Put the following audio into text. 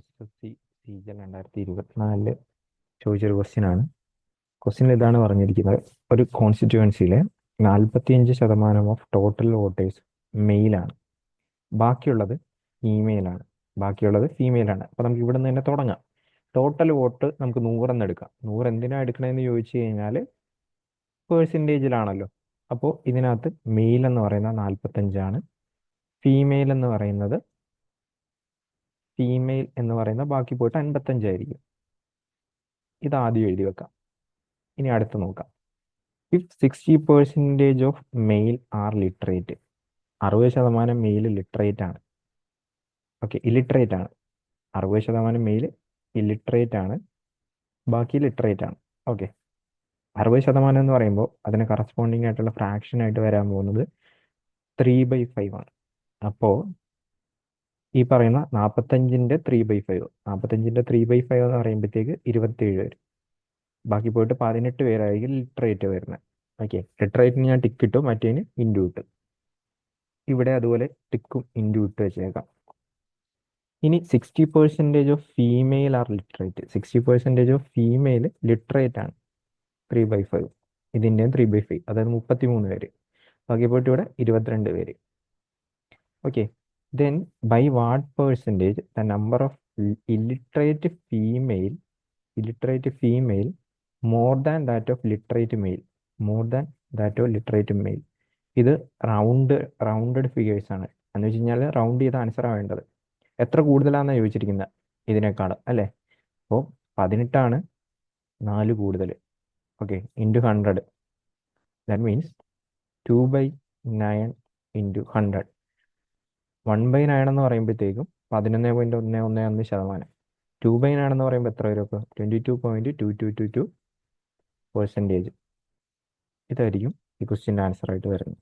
SSC CGL 2024 ചോദിച്ചൊരു ക്വസ്റ്റ്യനാണ്. Question ഇതാണ് പറഞ്ഞിരിക്കുന്നത്: ഒരു കോൺസ്റ്റിറ്റ്യുവൻസിയിലെ 45% ഓഫ് ടോട്ടൽ വോട്ടേഴ്സ് മെയിലാണ്, ബാക്കിയുള്ളത് ഫീമെയിലാണ്. അപ്പോൾ നമുക്ക് ഇവിടെ നിന്ന് തന്നെ തുടങ്ങാം. ടോട്ടൽ വോട്ട് നമുക്ക് 100 എന്ന് എടുക്കാം. 100 എന്തിനാണ് എടുക്കണമെന്ന് ചോദിച്ചു കഴിഞ്ഞാൽ പേഴ്സൻറ്റേജിലാണല്ലോ. അപ്പോൾ ഇതിനകത്ത് മെയിൽ എന്ന് പറയുന്നത് 45ആണ്, ഫീമെയിൽ എന്ന് പറയുന്നത് ബാക്കി പോയിട്ട് 55 ആയിരിക്കും. ഇത് ആദ്യം എഴുതി വെക്കാം. ഇനി അടുത്ത് നോക്കാം. If 60% of male are literate, 60% male literate ആണ്. ഓക്കെ, ഇല്ലിറ്ററേറ്റ് ആണ്. 60% മെയിൽ ഇല്ലിറ്ററേറ്റ് ആണ്, ബാക്കി ലിറ്ററേറ്റ് ആണ്. ഓക്കെ, 60% എന്ന് പറയുമ്പോൾ അതിന് കറസ്പോണ്ടിങ് ആയിട്ടുള്ള ഫ്രാക്ഷൻ ആയിട്ട് വരാൻ പോകുന്നത് 3/5 ആണ്. അപ്പോൾ ഈ പറയുന്ന 45ന്റെ 3/5 എന്ന് പറയുമ്പോഴത്തേക്ക് 27 വരും. ബാക്കി പോയിട്ട് 18 പേരായിരിക്കും ലിറ്ററേറ്റ് വരുന്നത്. ഓക്കെ, ലിറ്ററേറ്റിന് ഞാൻ ടിക്ക് ഇട്ടു, മറ്റേന് ഇൻറ്റു ഇട്ടു. ഇവിടെ അതുപോലെ ടിക്കും ഇൻറ്റു ഇട്ട് വെച്ചേക്കാം. ഇനി 60% of female are literate, 60% of female literate ആണ്. 3/5 ഇതിൻ്റെയും 3/5, അതായത് 33 പേര്. ബാക്കി പോയിട്ട് ഇവിടെ 22 പേര്. Okay, then by what percentage the number of illiterate female more than that of literate male. ഇത് റൗണ്ടഡ് ഫിഗേഴ്സ് ആണ്. എന്ന് വെച്ച് കഴിഞ്ഞാൽ റൗണ്ട് ചെയ്ത ആൻസറാണ് വേണ്ടത്. എത്ര കൂടുതലാണെന്നാണ് ചോദിച്ചിരിക്കുന്നത് ഇതിനേക്കാൾ, അല്ലേ? അപ്പോൾ 18 4 കൂടുതൽ. Okay, into 100, that means 2/9 into 100. 1/9 എന്ന് പറയുമ്പോഴത്തേക്കും 11.111%. 2/9 എന്ന് പറയുമ്പോൾ എത്ര വരും? അപ്പോൾ 22.2222%. ഇതായിരിക്കും ഈ ക്വസ്റ്റ്യൻ്റെ ആൻസർ ആയിട്ട് വരുന്നത്.